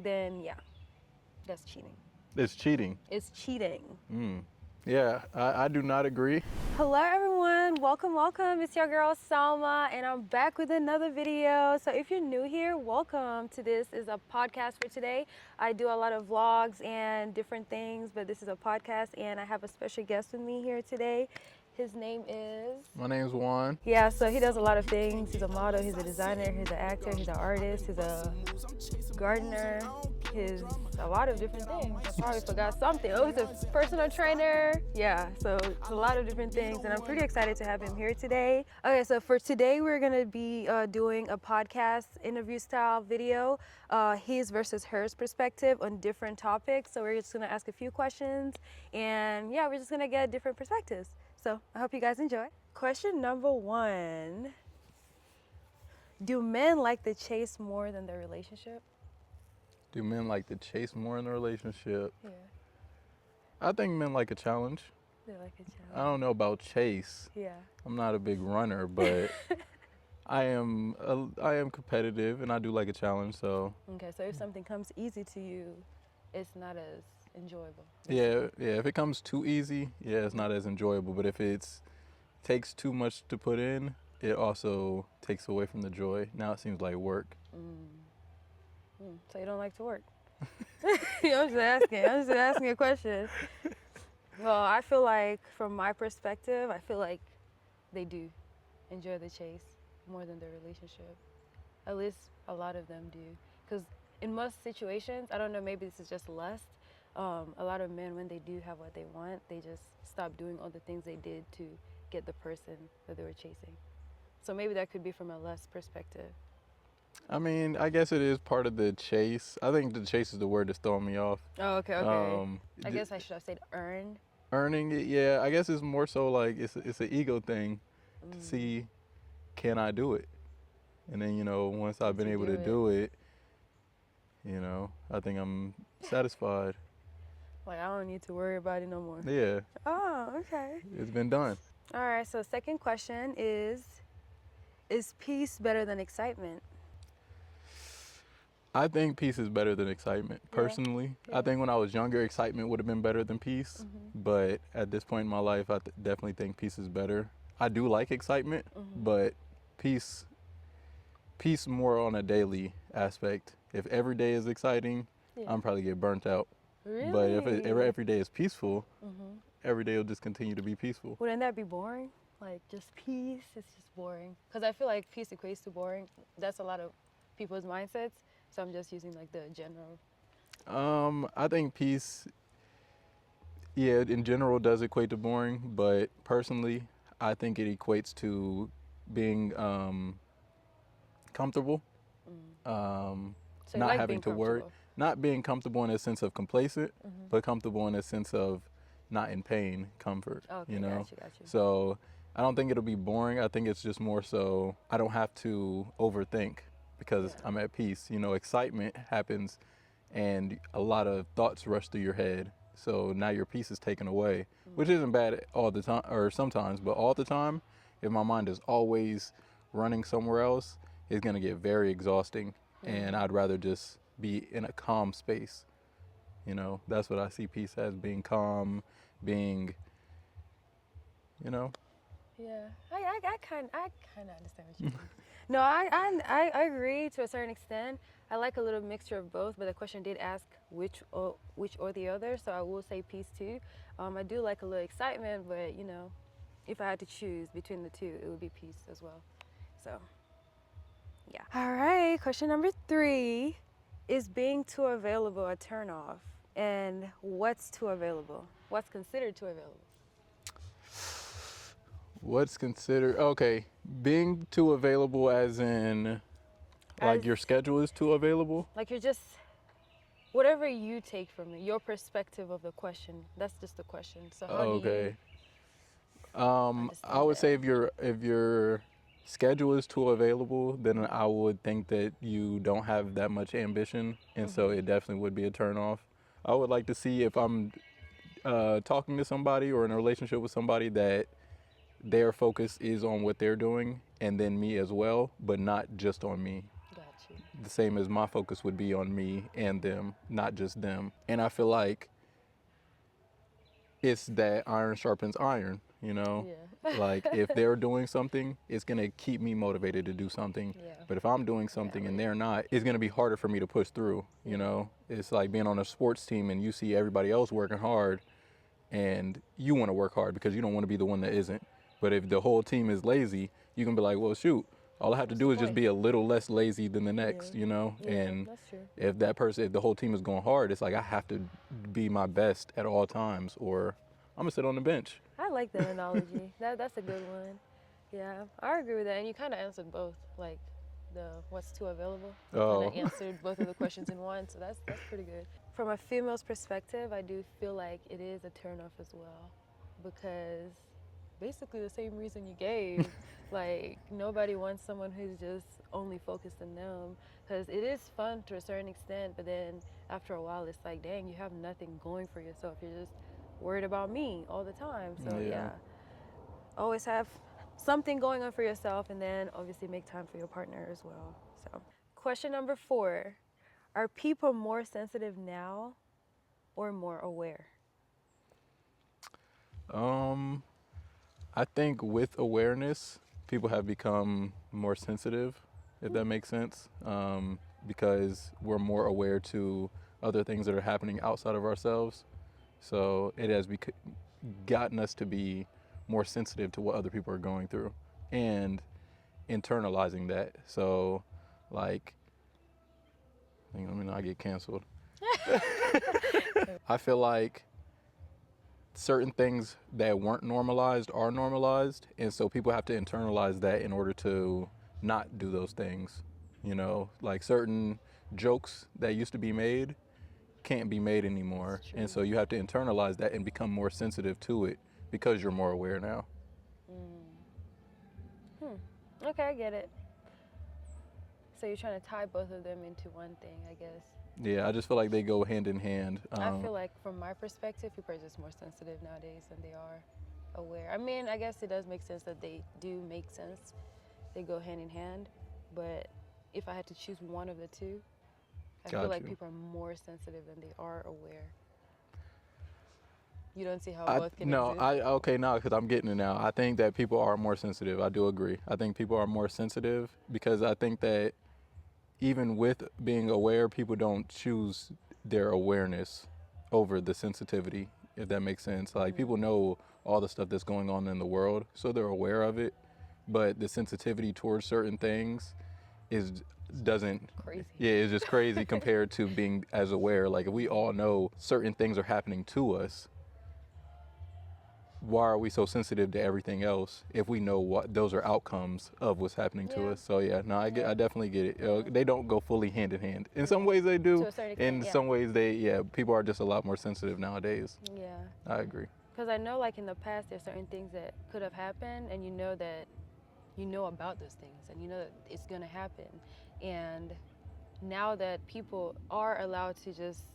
then yeah, that's cheating. It's cheating. It's cheating. Yeah, I do not agree. Hello everyone, welcome. It's your girl Salma and I'm back with another video. So if you're new here, welcome to this is a podcast for today. I do a lot of vlogs and different things, but this is a podcast and I have a special guest with me here today. His name is... My name's Juan. Yeah, so he does a lot of things. He's a model, he's a designer, he's an actor, he's an artist, he's a gardener, he's a lot of different things. I probably forgot something. Oh, he's a personal trainer. Yeah, so it's a lot of different things and I'm pretty excited to have him here today. Okay, so for today we're gonna be doing a podcast interview style video, his versus hers perspective on different topics. So we're just gonna ask a few questions and yeah, we're just gonna get different perspectives. So I hope you guys enjoy. Question number 1. Do men like the chase more than the relationship? Do men like to chase more in a relationship? Yeah, I think men like a challenge. they like a challenge. I don't know about chase. Yeah. I'm not a big runner, but I am competitive and I do like a challenge. So Okay, so if something comes easy to you, it's not as enjoyable. yeah. If it comes too easy, yeah, it's not as enjoyable. But if it takes too much to put in, it also takes away from the joy. Now it seems like work. So you don't like to work? I'm just asking a question. Well, I feel like from my perspective, I feel like they do enjoy the chase more than the relationship. At least a lot of them do. Because in most situations, I don't know, maybe this is just lust. A lot of men, when they do have what they want, they just stop doing all the things they did to get the person that they were chasing. So maybe that could be from a lust perspective. I mean, I guess it is part of the chase. I think the chase is the word that's throwing me off. Oh, okay. I guess I should have said earn. Earning it, yeah. I guess it's more so like it's an ego thing to see, can I do it? And then, once I've been able to do it, I think I'm satisfied. Like, I don't need to worry about it no more. Yeah. Oh, okay. It's been done. All right, so second question is peace better than excitement? I think peace is better than excitement, personally. Yeah. I think when I was younger, excitement would have been better than peace. But at this point in my life, I definitely think peace is better. I do like excitement, but peace more on a daily aspect. If every day is exciting, I'm probably get burnt out. Really? But if every day is peaceful, every day will just continue to be peaceful. Wouldn't that be boring? Like, just peace, it's just boring. Because I feel like peace equates to boring. That's a lot of people's mindsets. So I'm just using like the general. I think peace, in general does equate to boring, but personally, I think it equates to being comfortable, So you not like having being to worry, comfortable. not being comfortable in a sense of complacent, but comfortable in a sense of not in pain, comfort, Okay, got you. So I don't think it'll be boring. I think it's just more so I don't have to overthink because I'm at peace. Excitement happens and a lot of thoughts rush through your head. So now your peace is taken away, which isn't bad all the time or sometimes, but all the time, if my mind is always running somewhere else, it's going to get very exhausting. And I'd rather just be in a calm space. That's what I see peace as, being calm, being, Yeah, I kind of understand what you mean. No, I agree to a certain extent. I like a little mixture of both, but the question did ask which or the other, so I will say peace too. I do like a little excitement, but if I had to choose between the two, it would be peace as well. So, yeah. All right, question number 3. Is being too available a turnoff? And what's too available? What's considered too available? What's considered, okay, being too available as in, like your schedule is too available? Like you're just, whatever you take from it, your perspective of the question, that's just the question. So how do you I would say if your schedule is too available, then I would think that you don't have that much ambition, and so it definitely would be a turnoff. I would like to see if I'm talking to somebody or in a relationship with somebody that their focus is on what they're doing and then me as well, but not just on me. Gotcha. you. the same as my focus would be on me and them, not just them. And I feel like it's that iron sharpens iron, you know? Yeah. Like if they're doing something, it's gonna keep me motivated to do something. Yeah. But if I'm doing something and they're not, it's gonna be harder for me to push through, you know? It's like being on a sports team and you see everybody else working hard and you wanna work hard because you don't wanna be the one that isn't. But if the whole team is lazy, you can be like, well, shoot, all I have to do is just be a little less lazy than the next, you know? Yeah, And that's true. if the whole team is going hard, it's like I have to be my best at all times or I'm gonna sit on the bench. I like that analogy. That's a good one. Yeah, I agree with that. And you kind of answered both, like the what's too available. You Oh. kind of answered both of the questions in one, so that's pretty good. From a female's perspective, I do feel like it is a turnoff as well, because basically the same reason you gave. Like nobody wants someone who's just only focused on them, because it is fun to a certain extent, but then after a while it's like, dang, you have nothing going for yourself. You're just worried about me all the time. So yeah, always have something going on for yourself, and then obviously make time for your partner as well. So question number 4, are people more sensitive now or more aware? I think with awareness, people have become more sensitive, if that makes sense, because we're more aware to other things that are happening outside of ourselves. So it has gotten us to be more sensitive to what other people are going through and internalizing that. So, like, let me not get canceled. I feel like certain things that weren't normalized are normalized, and so people have to internalize that in order to not do those things. You know, like certain jokes that used to be made can't be made anymore, and so you have to internalize that and become more sensitive to it because you're more aware now. Okay, I get it. So you're trying to tie both of them into one thing, I guess. Yeah, I just feel like they go hand in hand. I feel like from my perspective, people are just more sensitive nowadays than they are aware. I mean, I guess it does make sense that they do make sense. They go hand in hand. But if I had to choose one of the two, I feel like people are more sensitive than they are aware. You don't see how both can exist? Okay, now because I'm getting it now. I think that people are more sensitive. I do agree. I think people are more sensitive because I think that even with being aware, people don't choose their awareness over the sensitivity, if that makes sense. Like people know all the stuff that's going on in the world, so they're aware of it, but the sensitivity towards certain things doesn't crazy. Yeah, it's just crazy compared to being as aware. Like if we all know certain things are happening to us, why are we so sensitive to everything else if we know what those are outcomes of what's happening to us? So yeah, no, I definitely get it. They don't go fully hand in hand. In some ways they do. To a certain extent, in some ways people are just a lot more sensitive nowadays. Yeah. I agree. Because I know, like in the past, there's certain things that could have happened, and you know about those things, and you know that it's gonna happen. And now that people are allowed to just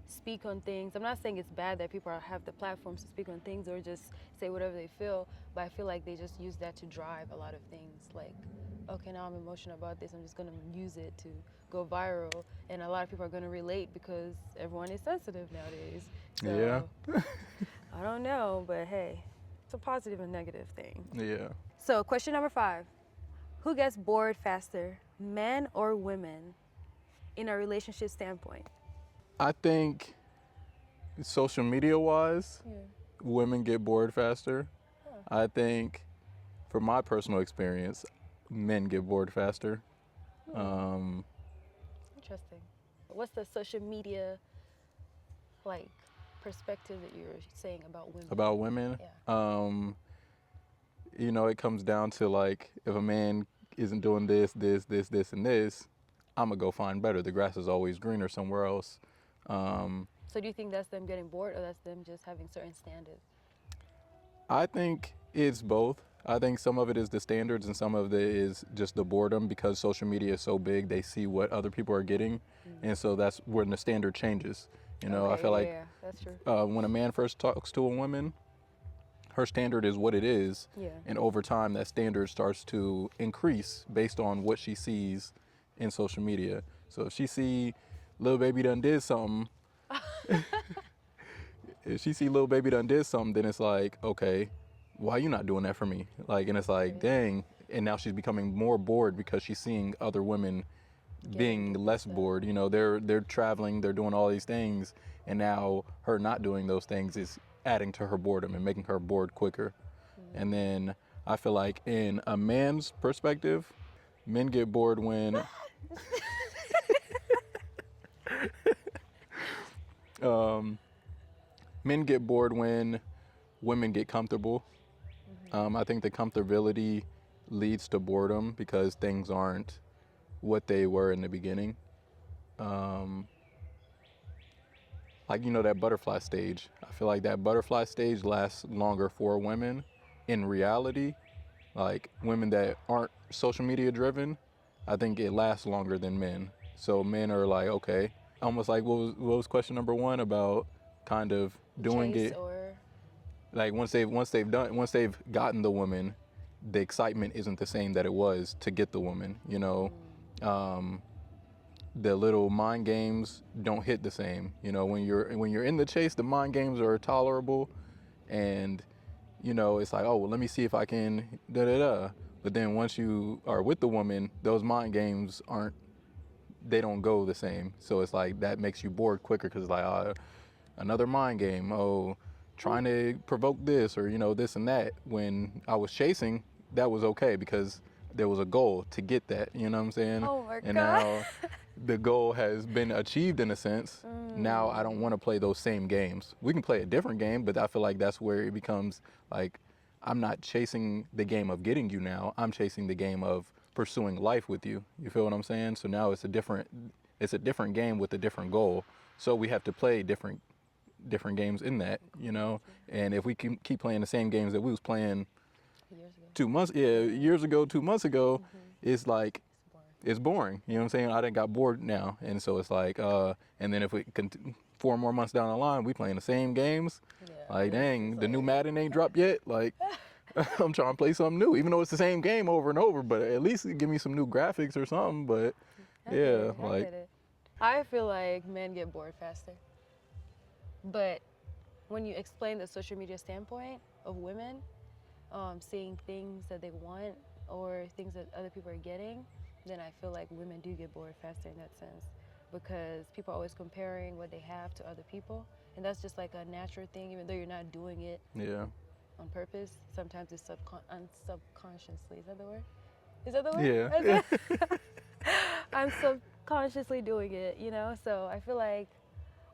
speak on things, I'm not saying it's bad that people have the platforms to speak on things or just say whatever they feel, but I feel like they just use that to drive a lot of things. Like, okay, now I'm emotional about this, I'm just gonna use it to go viral, and a lot of people are gonna relate because everyone is sensitive nowadays. So, Yeah. I don't know, but hey, it's a positive and negative thing. Yeah. So question number 5, who gets bored faster, men or women, in a relationship standpoint? I think social media wise, women get bored faster. I think from my personal experience, men get bored faster. Interesting. What's the social media like perspective that you're saying about women? About women? Yeah. You know, it comes down to like if a man isn't doing this, and this, I'm gonna go find better. The grass is always greener somewhere else. So do you think that's them getting bored, or that's them just having certain standards? I think it's both. I think some of it is the standards and some of it is just the boredom because social media is so big. They see what other people are getting, and so that's when the standard changes. You know, Okay, I feel like that's true. when a man first talks to a woman, her standard is what it is, and over time that standard starts to increase based on what she sees in social media. So if she see Lil Baby done did something, if she see Lil Baby done did something, then it's like, okay, why you not doing that for me? Like, and it's like, dang. And now she's becoming more bored because she's seeing other women being less bored. You know, they're traveling, they're doing all these things, and now her not doing those things is adding to her boredom and making her bored quicker. And then I feel like in a man's perspective, men get bored when men get bored when women get comfortable. I think the comfortability leads to boredom because things aren't what they were in the beginning. Like, you know, that butterfly stage. I feel like that butterfly stage lasts longer for women. In reality, like women that aren't social media driven, I think it lasts longer than men. So men are like, okay, almost like what was question number one about kind of doing Chase it. or Like once they've gotten the woman, the excitement isn't the same that it was to get the woman. You know, the little mind games don't hit the same. You know, when you're in the chase, the mind games are tolerable, and you know it's like, oh well, let me see if I can da da da. But then once you are with the woman, those mind games they don't go the same. So it's like that makes you bored quicker because it's like another mind game. Oh, trying to provoke this or you know this and that. When I was chasing, that was okay because there was a goal to get that. You know what I'm saying? oh my And god. now the goal has been achieved in a sense. Now I don't want to play those same games. We can play a different game, but I feel like that's where it becomes like I'm not chasing the game of getting you now. I'm chasing the game of pursuing life with you. You feel what I'm saying? So now it's a different game with a different goal. So we have to play different games in that, you know. And if we can keep playing the same games that we was playing years ago, 2 months ago, it's like it's boring. You know what I'm saying? I done got bored now, and so it's like, and then if we 4 more months down the line, we playing the same games. Like, dang, the new Madden ain't dropped yet. Like, I'm trying to play something new, even though it's the same game over and over. But at least give me some new graphics or something. But I get it. I feel like men get bored faster. But when you explain the social media standpoint of women, seeing things that they want or things that other people are getting, then I feel like women do get bored faster in that sense because people are always comparing what they have to other people. And that's just like a natural thing, even though you're not doing it on purpose. Sometimes it's subconsciously. Is that the word? Is that the word? Yeah. I'm subconsciously doing it, you know? So I feel like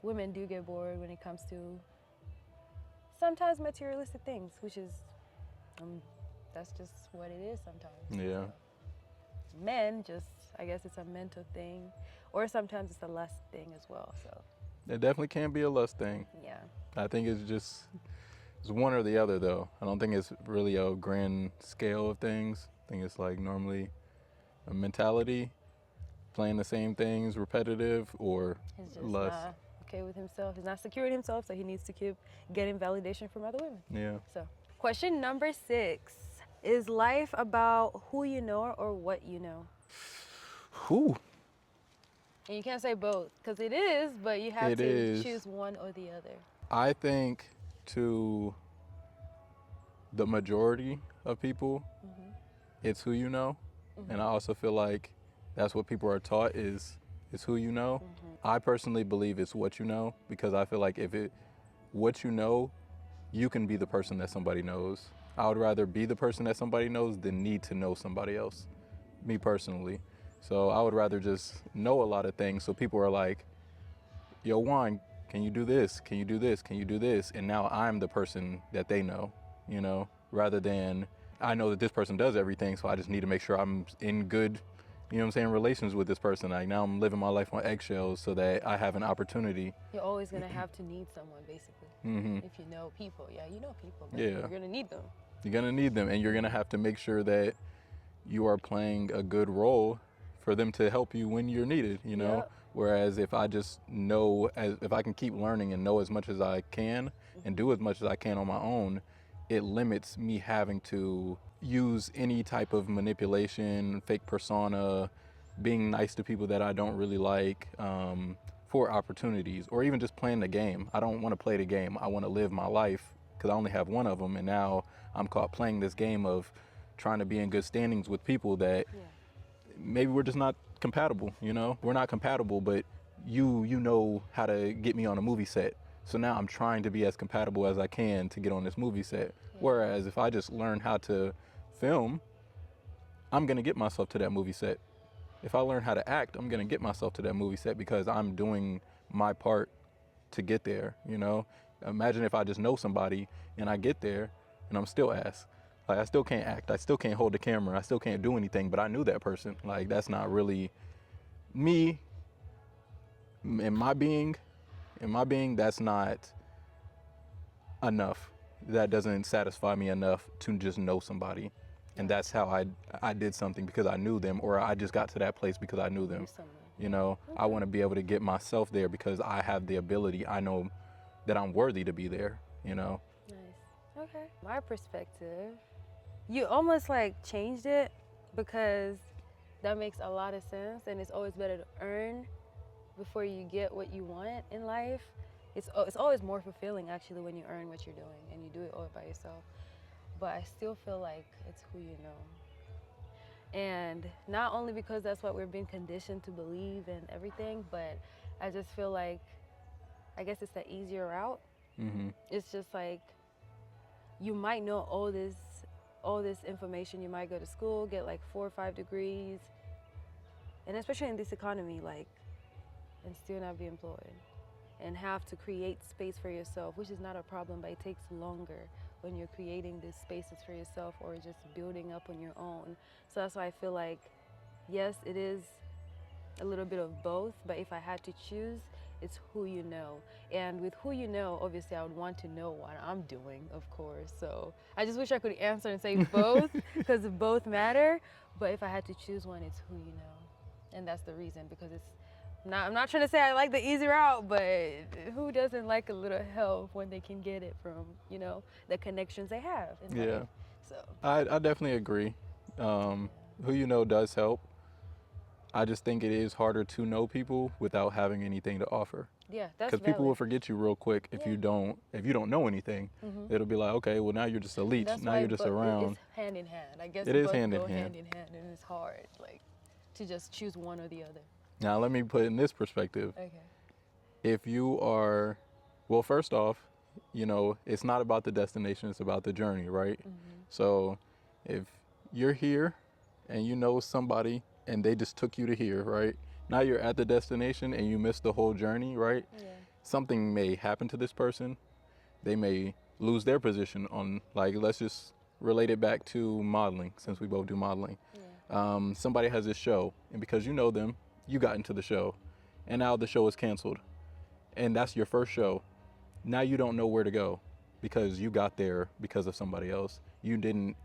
women do get bored when it comes to sometimes materialistic things, which is, that's just what it is sometimes. Yeah. So men I guess it's a mental thing, or sometimes it's a lust thing as well, so. It definitely can be a lust thing. Yeah. I think it's one or the other though. I don't think it's really a grand scale of things. I think it's like normally a mentality, playing the same things, repetitive, or He's just lust. not okay with himself. He's not secure in himself, so he needs to keep getting validation from other women. Yeah. So, question number 6. Is life about who you know or what you know? Whew. And you can't say both, because it is, but you have to choose one or the other. I think to the majority of people, it's who you know. And I also feel like that's what people are taught is who you know. I personally believe it's what you know, because I feel like what you know, you can be the person that somebody knows. I would rather be the person that somebody knows than need to know somebody else, me personally. So I would rather just know a lot of things so people are like, yo, Juan, can you do this? Can you do this? Can you do this? And now I'm the person that they know, you know, rather than I know that this person does everything, so I just need to make sure I'm in good, you know what I'm saying, relations with this person. Like now I'm living my life on eggshells so that I have an opportunity. You're always going to have to need someone, basically. If you know people. Yeah, you know people, but you're going to need them. You're going to need them, and you're going to have to make sure that you are playing a good role for them to help you when you're needed, you know? Yep. Whereas if I just know, if I can keep learning and know as much as I can and do as much as I can on my own, it limits me having to use any type of manipulation, fake persona, being nice to people that I don't really like, for opportunities, or even just playing the game. I don't want to play the game. I want to live my life because I only have one of them, and now I'm caught playing this game of trying to be in good standings with people that maybe we're just not compatible. We're not compatible, but you know how to get me on a movie set. So now I'm trying to be as compatible as I can to get on this movie set. Whereas if I just learn how to film, I'm gonna get myself to that movie set. If I learn how to act, I'm gonna get myself to that movie set because I'm doing my part to get there. Imagine if I just know somebody and I get there and I'm still ass. Like, I still can't act, I still can't hold the camera, I still can't do anything, but I knew that person. Like, that's not really me. In my being, that's not enough. That doesn't satisfy me enough to just know somebody. And that's how I did something, because I knew them, or I just got to that place because I knew them. I want to be able to get myself there because I have the ability. I know that I'm worthy to be there. Nice. Okay. My perspective, you almost like changed it, because that makes a lot of sense, and it's always better to earn before you get what you want in life. It's always more fulfilling actually when you earn what you're doing and you do it all by yourself. But I still feel like it's who you know. And not only because that's what we're being conditioned to believe and everything, but I just feel like, I guess it's the easier route. Mm-hmm. It's just like, you might know all this information. You might go to school, get like 4 or 5 degrees, and especially in this economy, like, and still not be employed, and have to create space for yourself, which is not a problem, but it takes longer when you're creating these spaces for yourself or just building up on your own. So that's why I feel like, yes, it is a little bit of both, but if I had to choose, it's who you know. And with who you know, obviously I would want to know what I'm doing, of course. So I just wish I could answer and say both, because both matter. But if I had to choose one, it's who you know. And that's the reason, because I'm not trying to say I like the easy route, but who doesn't like a little help when they can get it from, the connections they have in life? So I definitely agree. Who you know does help. I just think it is harder to know people without having anything to offer. Yeah, that's because people will forget you real quick if you don't know anything. Mm-hmm. It'll be like, okay, well now you're just a leech. Now you're just around. It's hand in hand. I guess it is both hand in go hand, and it's hard, like, to just choose one or the other. Now let me put it in this perspective. Okay. If you are, well, first off, it's not about the destination, it's about the journey, right? Mm-hmm. So if you're here and you know somebody and they just took you to here, right? Now you're at the destination and you missed the whole journey, right? Yeah. Something may happen to this person. They may lose their position on, like, let's just relate it back to modeling, since we both do modeling. Yeah. Somebody has this show, and because you know them, you got into the show, and now the show is canceled, and that's your first show. Now you don't know where to go because you got there because of somebody else. You didn't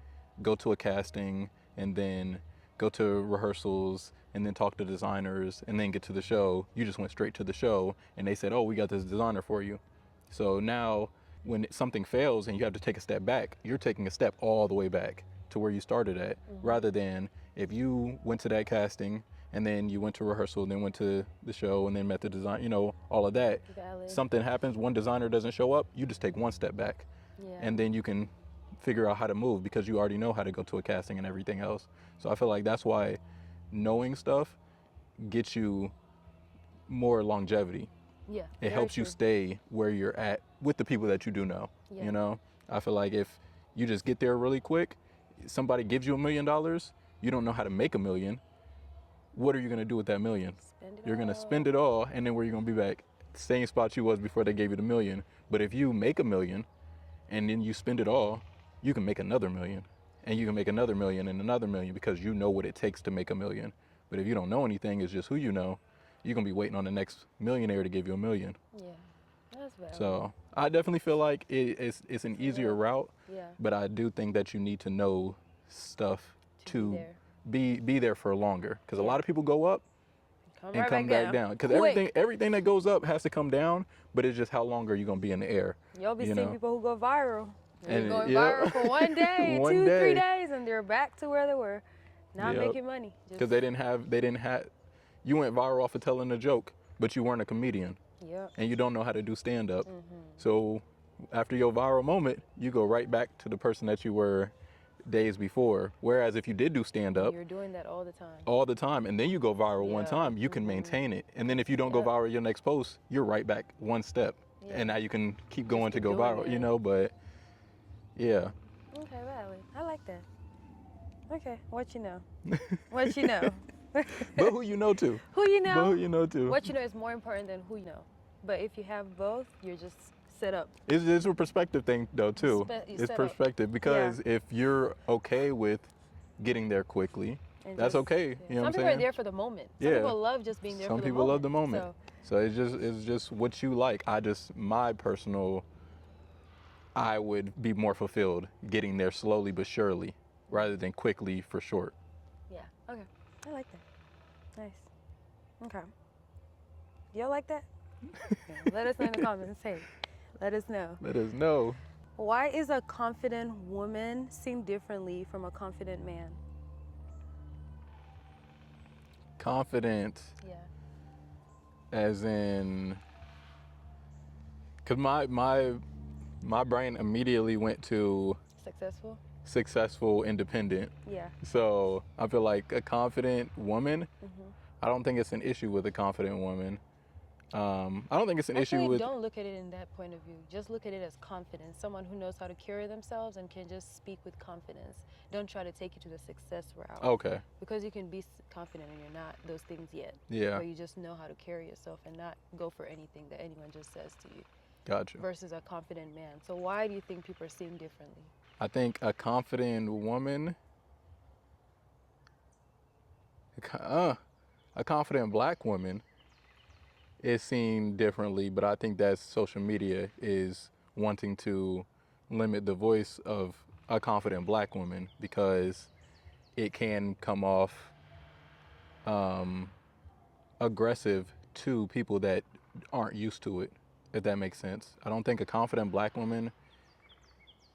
go to a casting and then go to rehearsals and then talk to designers and then get to the show. You just went straight to the show and they said, oh, we got this designer for you. So now when something fails and you have to take a step back, you're taking a step all the way back to where you started at, rather than if you went to that casting and then you went to rehearsal, then went to the show and then met the design, all of that. Valid. Something happens, one designer doesn't show up, you just take one step back. Yeah. And then you can figure out how to move because you already know how to go to a casting and everything else. So I feel like that's why knowing stuff gets you more longevity. Yeah. It helps you stay where you're at with the people that you do know. Yeah. I feel like if you just get there really quick, somebody gives you $1 million, you don't know how to make $1 million. What are you going to do with that $1 million? You're going to spend it all, and then where are you going to be back? Same spot you was before they gave you the $1 million. But if you make $1 million and then you spend it all, you can make another $1 million, and you can make another $1 million and another $1 million, because you know what it takes to make $1 million. But if you don't know anything, it's just who you know, you're going to be waiting on the next millionaire to give you $1 million. Yeah, that's valid. So I definitely feel like it's an easier route, but I do think that you need to know stuff to be there for longer, because a lot of people go up and come back down. Because everything that goes up has to come down, but it's just how long are you going to be in the air? You'll be seeing people who go viral. They're And going viral for one day, 2, 3 days, and they're back to where they were Not Yep. making money. Because they didn't have, you went viral off of telling a joke, but you weren't a comedian. Yep. And you don't know how to do stand-up. So after your viral moment, you go right back to the person that you were days before. Whereas if you did do stand-up You're doing that all the time. all the time, and then you go viral one Yeah. time, you can maintain it. And then if you don't go Yep. viral your next post, you're right back one step. Yeah. And now you can keep going to keep go doing viral, it. you know, but yeah. Okay, valid. I like that. Okay, what you know? What you know? But who you know too. Who you know? But who you know too. What you know is more important than who you know. But if you have both, you're just set up. It's a perspective thing though too. You It's set up. perspective because if you're okay with getting there quickly, And that's just- okay. yeah. You know what Some I'm people saying? are there for the moment. Some Yeah. people love just being there Some for the people moment. love the moment. So it's just what you like. My personal, I would be more fulfilled getting there slowly but surely rather than quickly for short. Yeah. Okay. I like that. Nice. Okay. Y'all like that? Yeah, let us know in the comments. Hey, let us know. Let us know. Why is a confident woman seen differently from a confident man? Confident Yeah. as in, cause my brain immediately went to Successful? successful, independent. Yeah. So I feel like a confident woman, Mm-hmm. I don't think it's an issue with a confident woman. I don't think it's an Actually, issue with, don't look at it in that point of view. Just look at it as confidence. Someone who knows how to carry themselves and can just speak with confidence. Don't try to take you to the success route. okay, Because you can be confident and you're not those things yet. yeah, But you just know how to carry yourself and not go for anything that anyone just says to you. gotcha. Versus a confident man. So why do you think people are seen differently? I think a confident woman, a confident black woman is seen differently, but I think that social media is wanting to limit the voice of a confident black woman because it can come off aggressive to people that aren't used to it, if that makes sense. I don't think a confident black woman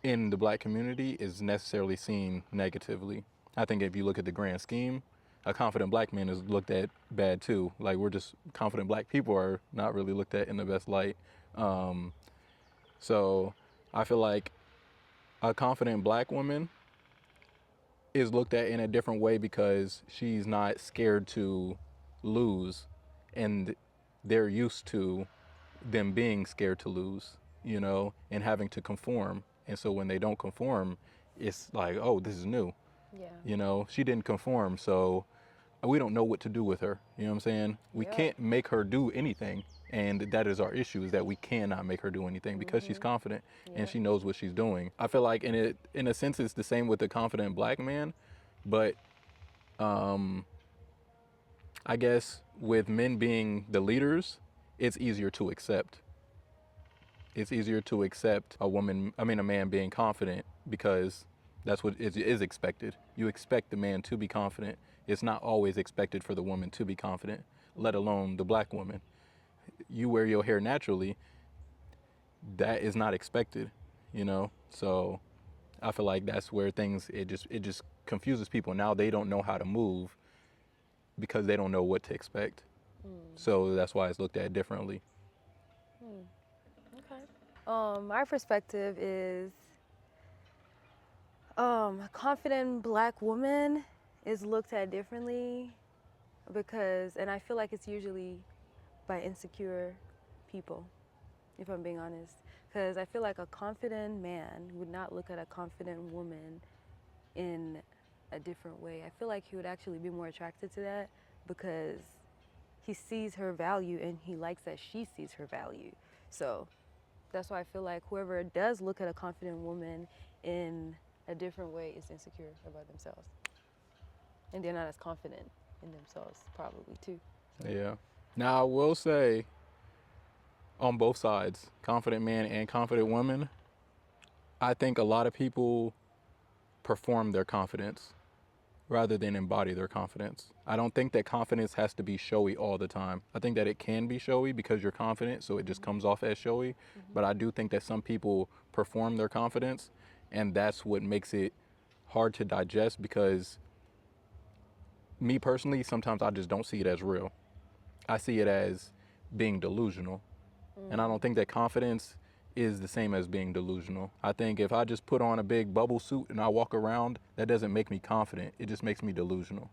in the black community is necessarily seen negatively. I think if you look at the grand scheme, a confident black man is looked at bad too. Like we're just confident black people are not really looked at in the best light. So I feel like a confident black woman is looked at in a different way because she's not scared to lose, and they're used to them being scared to lose, you know, and having to conform. And so when they don't conform, it's like, oh, this is new. Yeah. You know, she didn't conform, so we don't know what to do with her. You know what I'm saying? We Yeah. can't make her do anything. And that is our issue, is that we cannot make her do anything because she's confident and she knows what she's doing. I feel like in a sense, it's the same with the confident black man, but I guess with men being the leaders, it's easier to accept. It's easier to accept a man being confident because that's what is expected. You expect the man to be confident. It's not always expected for the woman to be confident, let alone the black woman. You wear your hair naturally, that is not expected, you know? So I feel like that's where it just confuses people. Now they don't know how to move because they don't know what to expect. So that's why it's looked at differently. Okay. My perspective is a confident black woman is looked at differently because, and I feel like it's usually by insecure people, if I'm being honest. Because I feel like a confident man would not look at a confident woman in a different way. I feel like he would actually be more attracted to that because he sees her value and he likes that she sees her value. So that's why I feel like whoever does look at a confident woman in a different way is insecure about themselves. And they're not as confident in themselves, probably, too. Yeah. Now I will say, on both sides, confident man and confident woman, I think a lot of people perform their confidence rather than embody their confidence. I don't think that confidence has to be showy all the time. I think that it can be showy because you're confident, so it just comes off as showy. But I do think that some people perform their confidence, and that's what makes it hard to digest because Me personally, sometimes I just don't see it as real. I see it as being delusional. And I don't think that confidence is the same as being delusional. I think if I just put on a big bubble suit and I walk around, that doesn't make me confident. It just makes me delusional.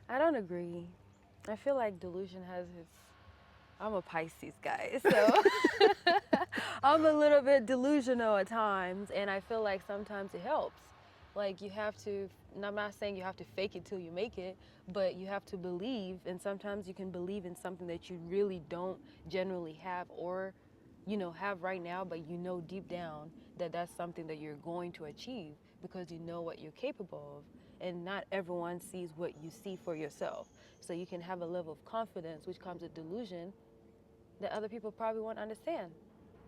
I don't agree. I feel like delusion has its. I'm a Pisces guy, so I'm a little bit delusional at times, and I feel like sometimes it helps. Like you have to, and I'm not saying you have to fake it till you make it, but you have to believe, and sometimes you can believe in something that you really don't generally have or, have right now, but you know deep down that that's something that you're going to achieve because you know what you're capable of. And not everyone sees what you see for yourself. So you can have a level of confidence, which comes with delusion, that other people probably won't understand.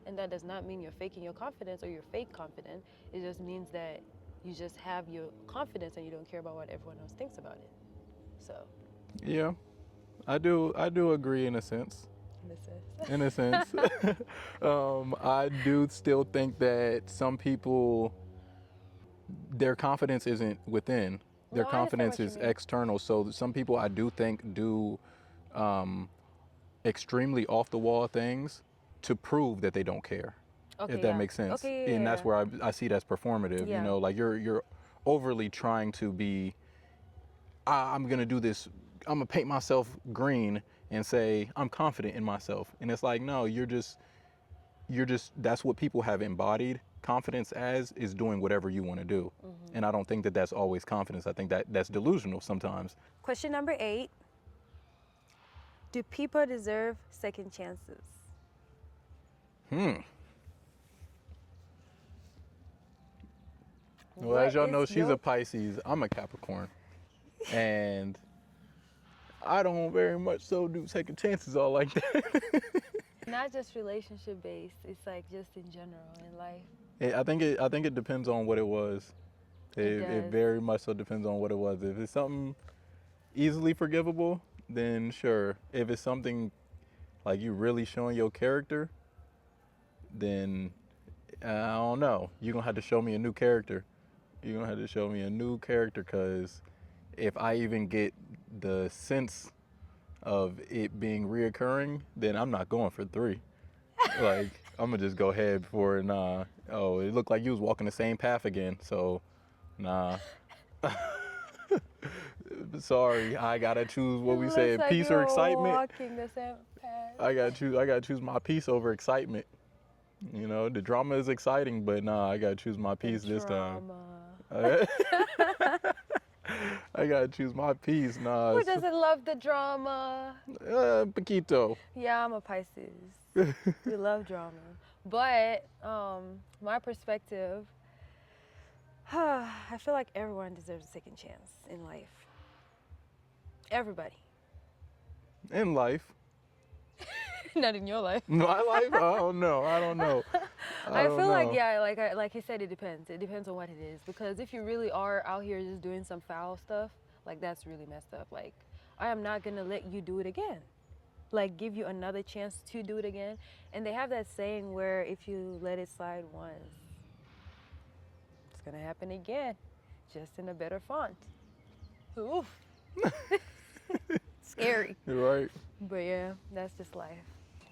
And that does not mean you're faking your confidence or you're fake confident. It just means that you just have your confidence and you don't care about what everyone else thinks about it. So, Yeah, I do agree in a sense. In a sense. I do still think that some people, their confidence isn't within. Their no, I understand confidence what you is mean. external. So some people I do think do um, extremely off the wall things to prove that they don't care. Okay, If that yeah. makes sense. Okay, yeah, And yeah. that's where I see it as performative. Yeah. Like you're overly trying to be. I'm gonna do this. I'm gonna paint myself green and say I'm confident in myself. And it's like no, you're just that's what people have embodied confidence as is doing whatever you want to do. And I don't think that that's always confidence. I think that that's delusional sometimes. Question number 8. Do people deserve second chances? Well, as y'all know, she's a Pisces. I'm a Capricorn. And I don't very much so do second chances all like that. Not just relationship based, it's like just in general in life. I think it depends on what it was. It does. very much so depends on what it was. If it's something easily forgivable, then sure. If it's something like you really showing your character, then I don't know. You're gonna have to show me a new character. You're gonna have to show me a new character, because if I even get the sense of it being reoccurring, then I'm not going for 3. Like, I'm gonna just go ahead for nah. Oh, it looked like you was walking the same path again, so nah. Sorry, I gotta choose what we said, like peace you or were excitement. walking the same path. I gotta choose my peace over excitement. The drama is exciting, but nah, I gotta choose my peace this time. I gotta choose my peace. Nah. Who doesn't love the drama? Paquito. Yeah, I'm a Pisces. We love drama. But my perspective, I feel like everyone deserves a second chance in life. Everybody. In life. Not in your life. My life? I don't know. I don't know. I feel like, yeah, like he said, it depends. It depends on what it is. Because if you really are out here just doing some foul stuff, like that's really messed up. Like, I am not going to let you do it again. Like, give you another chance to do it again. And they have that saying where if you let it slide once, it's going to happen again, just in a better font. Oof. Scary. You're right. But yeah, that's just life.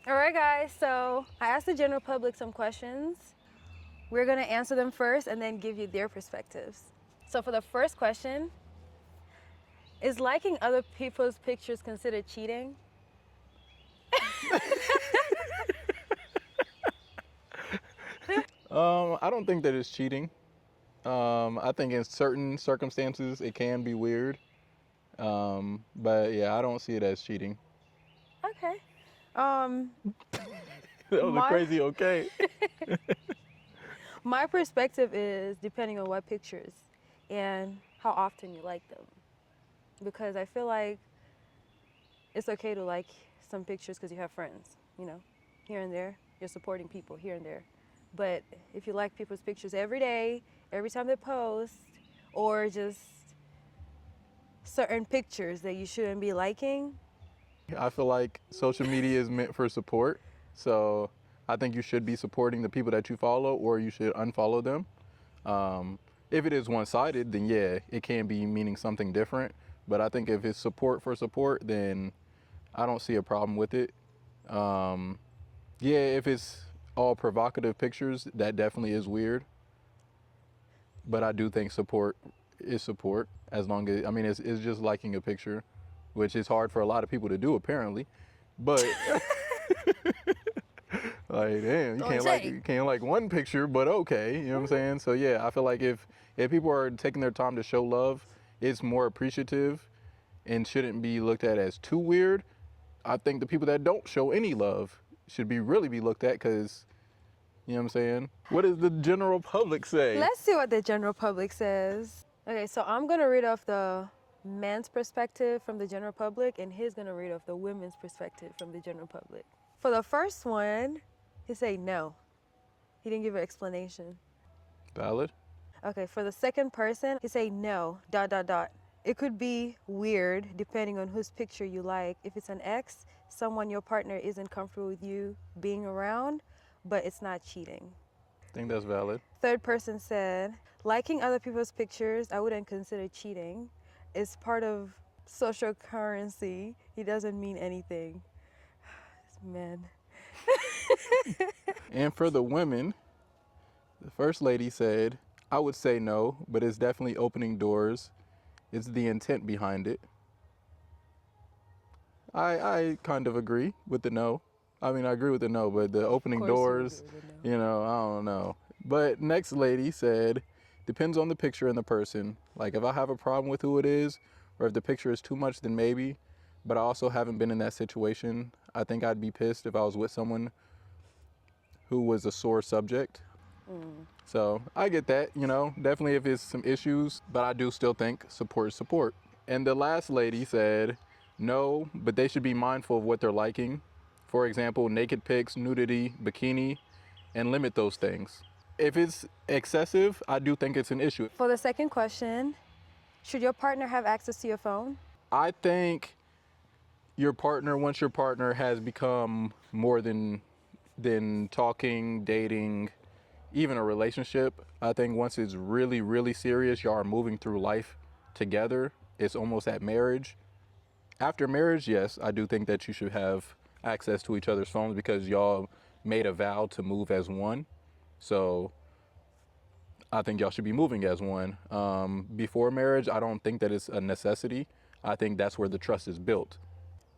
All right, guys, so I asked the general public some questions. We're gonna answer them first and then give you their perspectives. So for the first question, is liking other people's pictures considered cheating? I don't think that it's cheating. I think in certain circumstances it can be weird. But yeah, I don't see it as cheating. Okay. That was a crazy okay. My perspective is depending on what pictures and how often you like them. Because I feel like it's okay to like some pictures because you have friends, here and there. You're supporting people here and there. But if you like people's pictures every day, every time they post, or just certain pictures that you shouldn't be liking. I feel like social media is meant for support. So I think you should be supporting the people that you follow, or you should unfollow them. If it is one-sided, then yeah, it can be meaning something different. But I think if it's support for support, then I don't see a problem with it. Yeah, if it's all provocative pictures, that definitely is weird. But I do think support is support, as long as, I mean, it's just liking a picture, which is hard for a lot of people to do apparently. But like, damn, you can't like one picture, but okay, you know what I'm saying? So yeah, I feel like if people are taking their time to show love, it's more appreciative and shouldn't be looked at as too weird. I think the people that don't show any love should really be looked at, because, you know what I'm saying? What does the general public say? Let's see what the general public says. Okay, so I'm gonna read off the man's perspective from the general public, and he's gonna read off the women's perspective from the general public. For the first one, he said no. He didn't give an explanation. Valid. Okay, for the second person, he said no, ... It could be weird depending on whose picture you like. If it's an ex, someone your partner isn't comfortable with you being around, but it's not cheating. I think that's valid. Third person said, liking other people's pictures, I wouldn't consider cheating. It's part of social currency. It doesn't mean anything. Men. And for the women, the first lady said, I would say no, but it's definitely opening doors. It's the intent behind it. I kind of agree with the no. I mean, I agree with the no, but the opening doors, you know, I don't know. But next lady said, depends on the picture and the person. Like, if I have a problem with who it is, or if the picture is too much, then maybe. But I also haven't been in that situation. I think I'd be pissed if I was with someone who was a sore subject. So I get that, you know, definitely if it's some issues, but I do still think support is support. And the last lady said, no, but they should be mindful of what they're liking. For example, naked pics, nudity, bikini, and limit those things. If it's excessive, I do think it's an issue. For the second question, should your partner have access to your phone? I think your partner, once your partner has become more than talking, dating, even a relationship, I think once it's really, really serious, y'all are moving through life together, it's almost at marriage. After marriage, yes, I do think that you should have access to each other's phones, because y'all made a vow to move as one. So I think y'all should be moving as one. Before marriage, I don't think that it's a necessity. I think that's where the trust is built.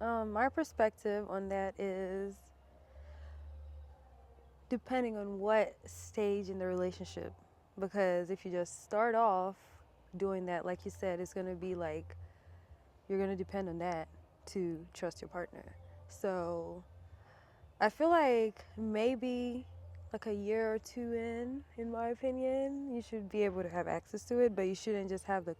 My perspective on that is depending on what stage in the relationship. Because if you just start off doing that, like you said, it's going to be like you're going to depend on that to trust your partner. So I feel like maybe like a year or two in my opinion, you should be able to have access to it, but you shouldn't just have the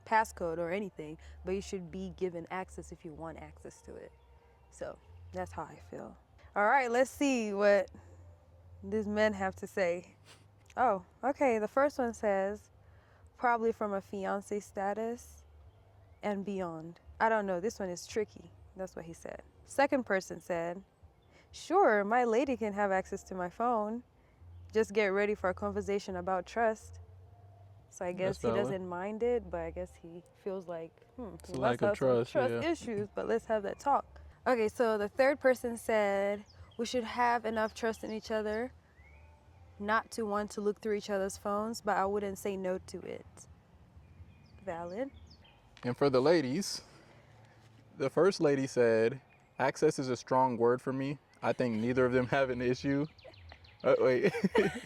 passcode or anything, but you should be given access if you want access to it. So that's how I feel. All right, let's see what these men have to say. Oh, okay, the first one says, probably from a fiance status and beyond. I don't know, this one is tricky. That's what he said. Second person said, sure, my lady can have access to my phone. Just get ready for a conversation about trust. So I guess he doesn't mind it, but I guess he feels like, it's a lack of trust issues, but let's have that talk. Okay, so the third person said, we should have enough trust in each other not to want to look through each other's phones, but I wouldn't say no to it. Valid. And for the ladies, the first lady said, access is a strong word for me. I think neither of them have an issue. Wait.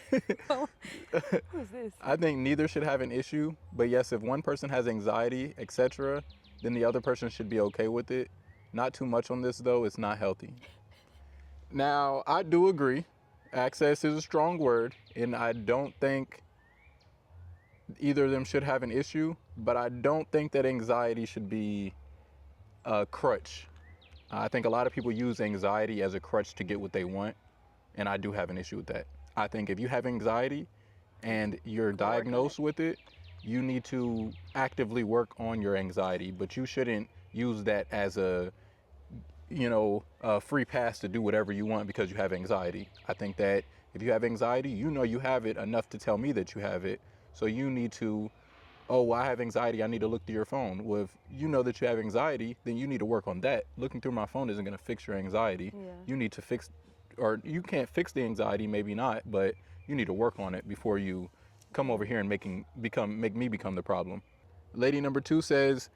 Who's this? I think neither should have an issue, but yes, if one person has anxiety, etc., then the other person should be okay with it. Not too much on this though, it's not healthy. Now, I do agree, access is a strong word, and I don't think either of them should have an issue, but I don't think that anxiety should be a crutch. I think a lot of people use anxiety as a crutch to get what they want, and I do have an issue with that. I think if you have anxiety and you're diagnosed with it, you need to actively work on your anxiety, but you shouldn't use that as a free pass to do whatever you want because you have anxiety. I think that if you have anxiety, you know you have it enough to tell me that you have it. So you need to oh, well, I have anxiety, I need to look through your phone. Well, if you know that you have anxiety, then you need to work on that. Looking through my phone isn't going to fix your anxiety. Yeah. You need to fix, or you can't fix the anxiety, maybe not, but you need to work on it before you come over here and make me become the problem. Lady number 2 says,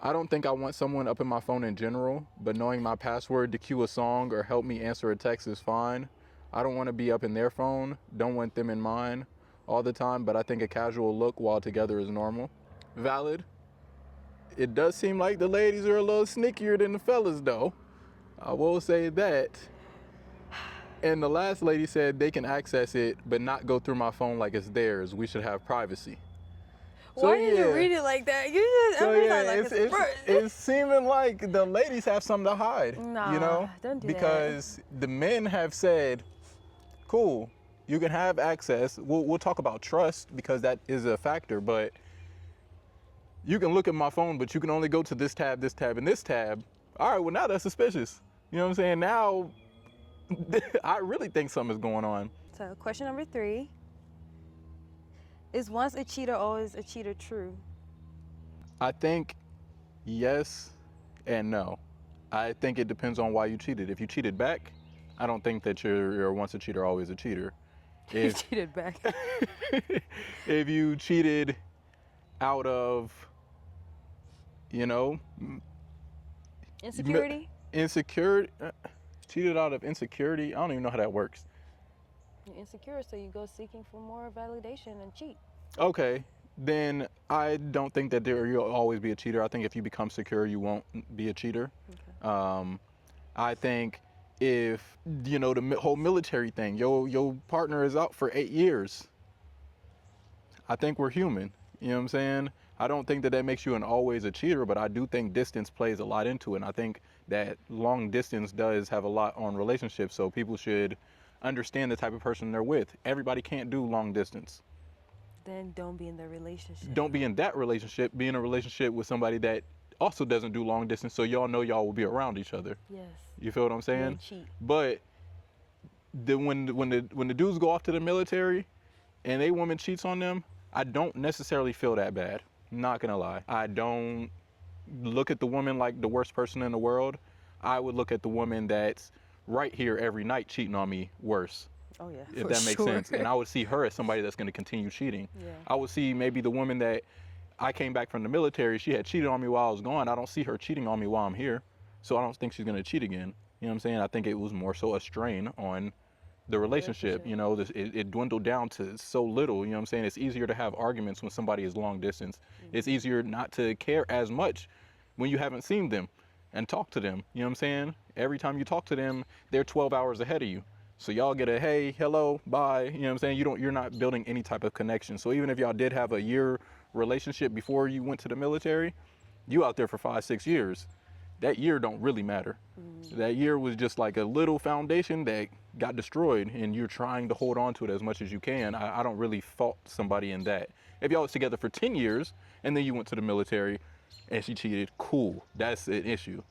I don't think I want someone up in my phone in general, but knowing my password to cue a song or help me answer a text is fine. I don't want to be up in their phone, don't want them in mine all the time, but I think a casual look while together is normal. Valid. It does seem like the ladies are a little sneakier than the fellas, though. I will say that. And the last lady said they can access it, but not go through my phone like it's theirs. We should have privacy. Why did you read it like that? You just So every yeah, time like it's seeming like the ladies have something to hide. Nah, you know, don't do because the men have said, "Cool, you can have access." We'll talk about trust because that is a factor, but you can look at my phone, but you can only go to this tab, and this tab. All right, well now that's suspicious. You know what I'm saying? Now, I really think something is going on. So question number 3. Is once a cheater, always a cheater true? I think yes and no. I think it depends on why you cheated. If you cheated back, I don't think that you're once a cheater, always a cheater. You cheated back. If you cheated out of, you know, Insecurity? Cheated out of insecurity, I don't even know how that works. You're insecure, so you go seeking for more validation and cheat. Okay, then I don't think that you'll always be a cheater. I think if you become secure, you won't be a cheater. Okay. I think if, you know, the whole military thing, your partner is out for 8 years. I think we're human. You know what I'm saying? I don't think that makes you always a cheater, but I do think distance plays a lot into it. And I think that long distance does have a lot on relationships. So people should understand the type of person they're with. Everybody can't do long distance. Then don't be in the relationship. Don't be in that relationship. Be in a relationship with somebody that also doesn't do long distance, so y'all know y'all will be around each other. Yes. You feel what I'm saying? Don't cheat. But when the dudes go off to the military and a woman cheats on them, I don't necessarily feel that bad. Not gonna lie. I don't look at the woman like the worst person in the world. I would look at the woman that's right here every night cheating on me worse. Oh yeah, if that makes sense. And I would see her as somebody that's going to continue cheating. Yeah. I would see maybe the woman that I came back from the military, she had cheated on me while I was gone. I don't see her cheating on me while I'm here. So I don't think she's going to cheat again. You know what I'm saying? I think it was more so a strain on the relationship. You know, it dwindled down to so little. You know what I'm saying? It's easier to have arguments when somebody is long distance. Mm-hmm. It's easier not to care as much when you haven't seen them and talk to them. You know what I'm saying? Every time you talk to them, they're 12 hours ahead of you. So y'all get a hey, hello, bye. You know what I'm saying? You're not building any type of connection. So even if y'all did have a year relationship before you went to the military, you out there for 5-6 years. That year don't really matter. Mm. That year was just like a little foundation that got destroyed, and you're trying to hold on to it as much as you can. I don't really fault somebody in that. If y'all was together for 10 years and then you went to the military and she cheated, cool, that's an issue.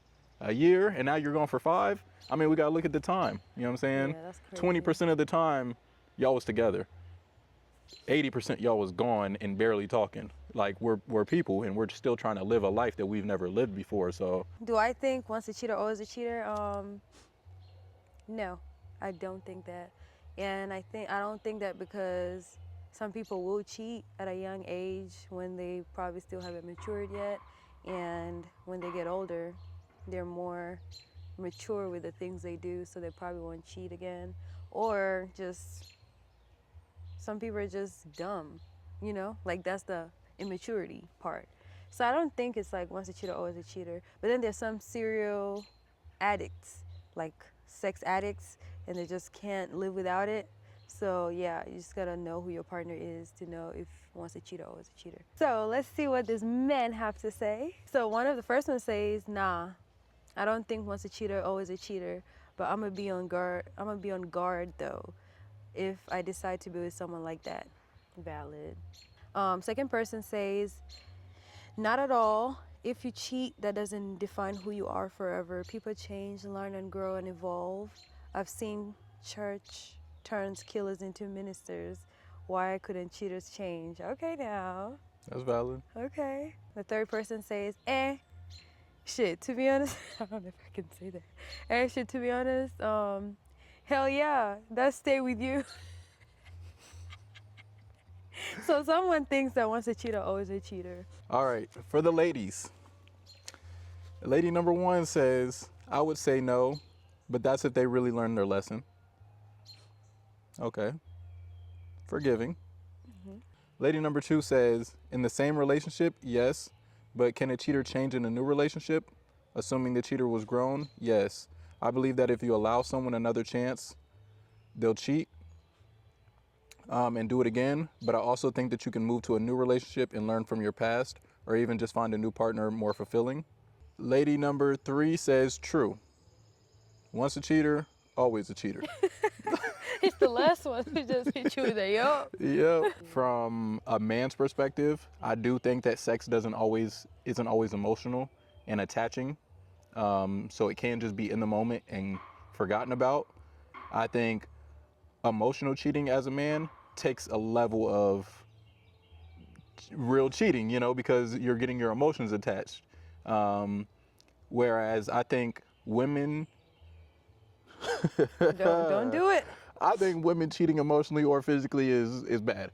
A year and now you're going for 5, I mean, we gotta look at the time. You know what I'm saying? Yeah, that's crazy. 20% of the time, y'all was together. 80% y'all was gone and barely talking. Like we're people and we're still trying to live a life that we've never lived before. So do I think once a cheater, always a cheater? No, I don't think that. And I don't think that because some people will cheat at a young age when they probably still haven't matured yet, and when they get older, they're more mature with the things they do, so they probably won't cheat again. Or just some people are just dumb, you know, like that's the immaturity part. So I don't think it's like once a cheater, always a cheater. But then there's some serial addicts, like sex addicts, and they just can't live without it. So yeah, you just gotta know who your partner is to know if once a cheater, always a cheater. So let's see what these men have to say. So the first one says, nah, I don't think once a cheater, always a cheater, but I'm gonna be on guard though, if I decide to be with someone like that. Valid. Second person says, not at all. If you cheat, that doesn't define who you are forever. People change, learn and grow and evolve. I've seen church turns killers into ministers. Why couldn't cheaters change? Okay now. That's valid. Okay. The third person says, shit, to be honest, I don't know if I can say that. Shit, to be honest, hell yeah, that stay with you. So someone thinks that once a cheater, always a cheater. All right, for the ladies. Lady number 1 says, I would say no, but that's if they really learned their lesson. Okay. Forgiving. Lady number 2 says, in the same relationship, yes, but can a cheater change in a new relationship? Assuming the cheater was grown, yes. I believe that if you allow someone another chance, they'll cheat and do it again. But I also think that you can move to a new relationship and learn from your past, or even just find a new partner more fulfilling. Lady number 3 says, true. Once a cheater, always a cheater. It's the last one who just hit you with a yup. Yep. From a man's perspective, I do think that sex isn't always emotional and attaching. So it can just be in the moment and forgotten about. I think emotional cheating as a man takes a level of real cheating, because you're getting your emotions attached. Whereas I think women Don't do it. I think women cheating emotionally or physically is bad.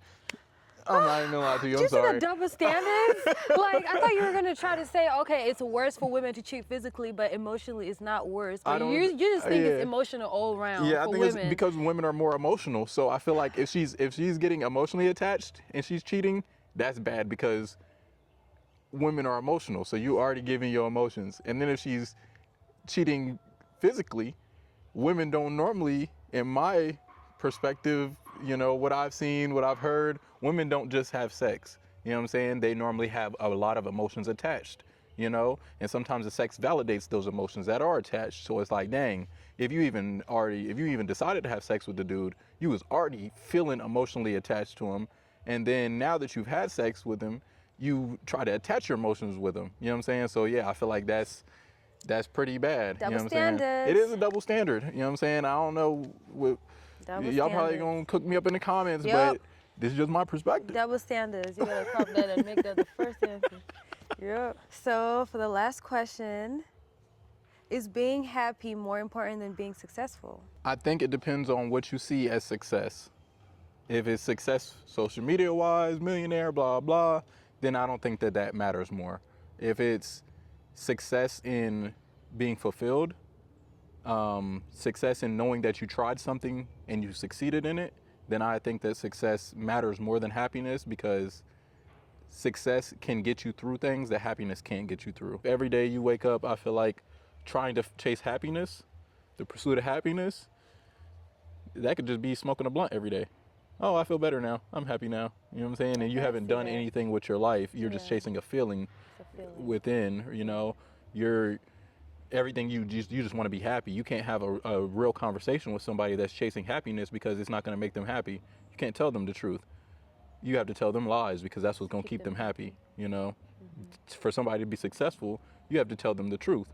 I'm not even gonna lie to you. Did I'm you see sorry. the double standards? Like, I thought you were gonna try to say, okay, it's worse for women to cheat physically, but emotionally it's not worse. But you just think it's emotional all around Yeah, I for think women. it's because women are more emotional. So I feel like if she's getting emotionally attached and she's cheating, that's bad because women are emotional. So you already giving your emotions. And then if she's cheating physically, women don't normally, in my perspective, what I've seen, what I've heard, women don't just have sex. You know what I'm saying? They normally have a lot of emotions attached, and sometimes the sex validates those emotions that are attached. So it's like, dang, if you even decided to have sex with the dude, you was already feeling emotionally attached to him. And then now that you've had sex with him, you try to attach your emotions with him. You know what I'm saying? So yeah, I feel like that's pretty bad. Double You know what I'm saying? standards. It is a double standard. You know what I'm saying? I don't know. Y'all probably gonna cook me up in the comments, but this is just my perspective. Double standards. You gotta crop that and make that the first answer. Yep. So for the last question, is being happy more important than being successful? I think it depends on what you see as success. If it's success social media wise, millionaire, blah, blah, then I don't think that matters more. If it's success in being fulfilled, success in knowing that you tried something and you succeeded in it, then I think that success matters more than happiness, because success can get you through things that happiness can't get you through. Every day you wake up, I feel like trying to chase happiness, the pursuit of happiness, that could just be smoking a blunt every day. Oh, I feel better now. I'm happy now. You know what I'm saying? And you haven't done anything with your life. You're just chasing a feeling within, you're everything. You just want to be happy. You can't have a real conversation with somebody that's chasing happiness, because it's not going to make them happy. You can't tell them the truth. You have to tell them lies, because that's what's going to keep them happy. For somebody to be successful, you have to tell them the truth.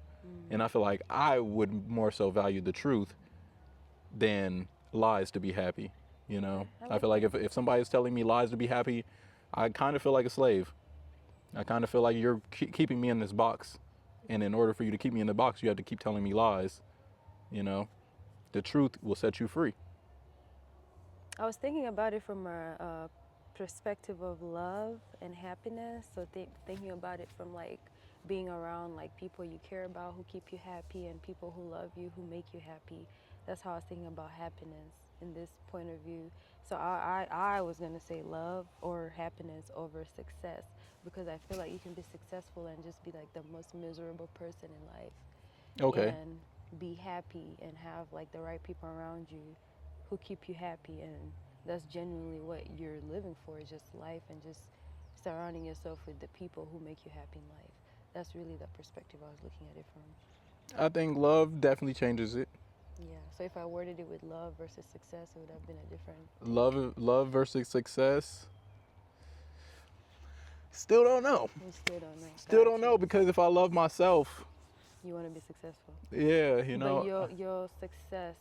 And I feel like I would more so value the truth than lies to be happy. I feel like if somebody's telling me lies to be happy, I kind of feel like a slave. I kind of feel like you're keeping me in this box. And in order for you to keep me in the box, you have to keep telling me lies. The truth will set you free. I was thinking about it from a perspective of love and happiness. So thinking about it from like being around like people you care about who keep you happy, and people who love you who make you happy. That's how I was thinking about happiness in this point of view. So I was gonna say love or happiness over success, because I feel like you can be successful and just be like the most miserable person in life. Okay. And be happy and have like the right people around you who keep you happy, and that's genuinely what you're living for, is just life and just surrounding yourself with the people who make you happy in life. That's really the perspective I was looking at it from. I think love definitely changes it. Yeah, so if I worded it with love versus success, it would have been a different... Love versus success. Still don't know. You still don't know. Still don't know, because if I love myself... You want to be successful. Yeah, But your success,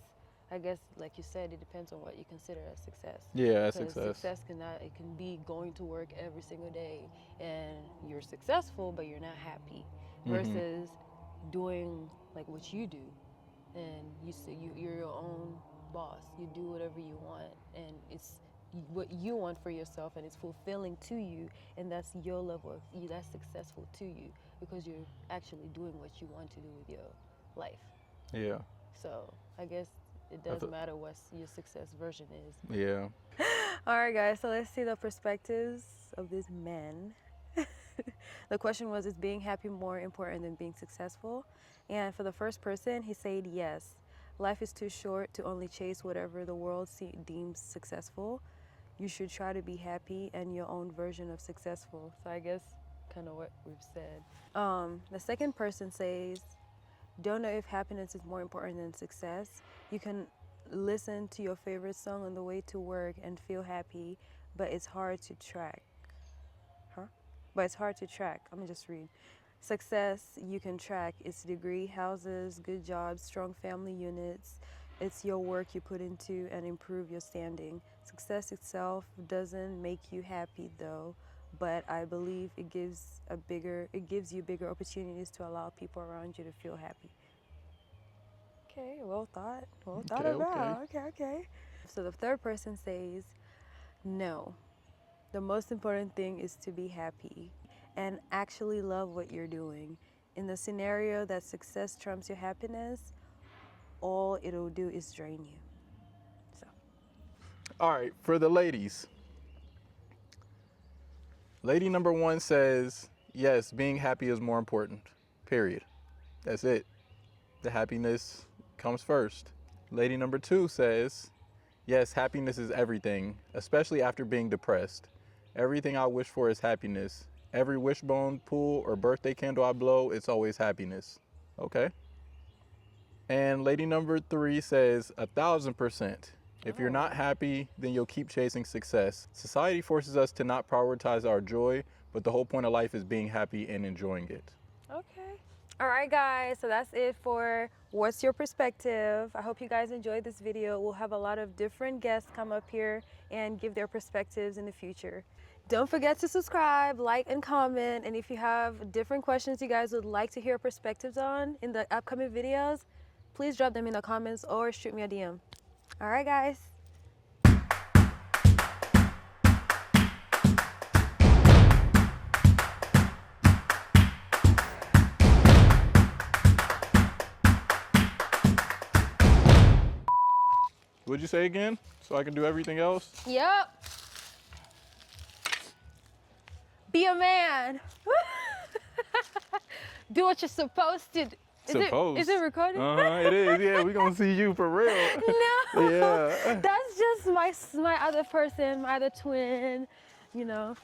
I guess, like you said, it depends on what you consider as success. Yeah, Because success. success it can be going to work every single day and you're successful, but you're not happy. Versus doing like what you do, and you're your own boss. You do whatever you want, and it's what you want for yourself, and it's fulfilling to you, and that's your level of you. That's successful to you because you're actually doing what you want to do with your life. Yeah. So I guess it doesn't matter what your success version is. Yeah. All right, guys. So let's see the perspectives of these men. The question was, is being happy more important than being successful? And for the first person, he said yes. Life is too short to only chase whatever the world deems successful. You should try to be happy and your own version of successful. So I guess kind of what we've said. The second person says, don't know if happiness is more important than success. You can listen to your favorite song on the way to work and feel happy, but it's hard to track. But it's hard to track. Let me just read. Success you can track. It's degree, houses, good jobs, strong family units. It's your work you put into and improve your standing. Success itself doesn't make you happy though, but I believe it gives you bigger opportunities to allow people around you to feel happy. Okay, well thought about. Okay. So the third person says, no. The most important thing is to be happy and actually love what you're doing. In the scenario that success trumps your happiness, all it'll do is drain you. So. All right, for the ladies. Lady number 1 says, yes, being happy is more important. Period. That's it. The happiness comes first. Lady number 2 says, yes, happiness is everything, especially after being depressed. Everything I wish for is happiness. Every wishbone pull or birthday candle I blow, it's always happiness. Okay? And lady number 3 says, 1,000%. If you're not happy, then you'll keep chasing success. Society forces us to not prioritize our joy, but the whole point of life is being happy and enjoying it. Okay. All right, guys. So that's it for What's Your Perspective? I hope you guys enjoyed this video. We'll have a lot of different guests come up here and give their perspectives in the future. Don't forget to subscribe, like, and comment. And if you have different questions you guys would like to hear perspectives on in the upcoming videos, please drop them in the comments or shoot me a DM. All right, guys. What'd you say again? So I can do everything else? Yep. Be a man. Do what you're supposed to do. Is it recording? It is. Yeah, we're gonna see you for real. No. Yeah. That's just my other person, my other twin, you know.